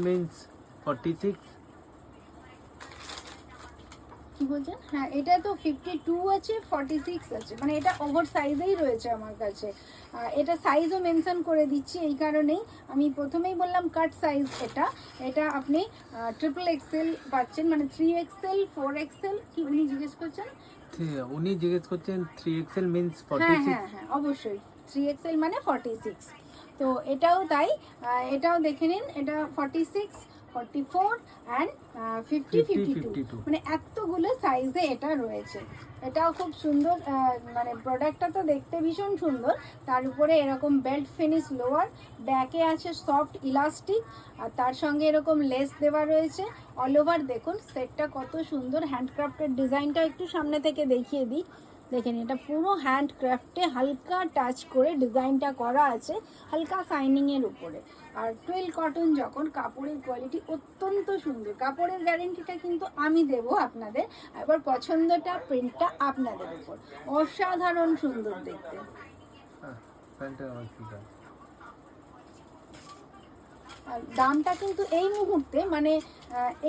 means 46. কি বলছেন? হ্যাঁ, এটা তো 52 আছে, 46 আছে, মানে এটা ওভার সাইজেই রয়েছে আমার কাছে। এটা সাইজও মেনশন করে দিচ্ছি এই কারণেই, আমি প্রথমেই বললাম কাট সাইজ। এটা আপনি ট্রিপল এক্সেল পাচ্ছেন, মানে 3XL 4XL। কি উনি জিজ্ঞেস করছেন? উনি জিজ্ঞেস করছেন 3XL means হ্যাঁ 46. হ্যাঁ হ্যাঁ, অবশ্যই 3XL মানে 46। তো এটাও তাই, এটাও দেখে নিন, এটা 46, 44 অ্যান্ড 50, 52, মানে এতগুলো সাইজে এটা রয়েছে। এটাও খুব সুন্দর, মানে প্রোডাক্টটা তো দেখতে ভীষণ সুন্দর। তার উপরে এরকম বেল্ট ফিনিশ লোয়ার, ব্যাকে আছে সফট ইলাস্টিক, আর তার সঙ্গে এরকম লেস দেওয়া রয়েছে। অল ওভার দেখুন সেটটা কত সুন্দর, হ্যান্ডক্রাফটের ডিজাইনটা একটু সামনে থেকে দেখিয়ে দিই। দেখেন, এটা পুরো হ্যান্ডক্রাফটে হালকা টাচ করে ডিজাইনটা করা আছে, হালকা শাইনিংয়ের উপরে। আর টুয়েল কটন, যখন কাপড়ের কোয়ালিটি অত্যন্ত সুন্দর, কাপড়ের গ্যারেন্টিটা কিন্তু আমি দেব আপনাদের, এবার পছন্দটা প্রিন্টটা আপনাদের উপর। অসাধারণ সুন্দর দেখতে। আর দামটা কিন্তু এই মুহূর্তে মানে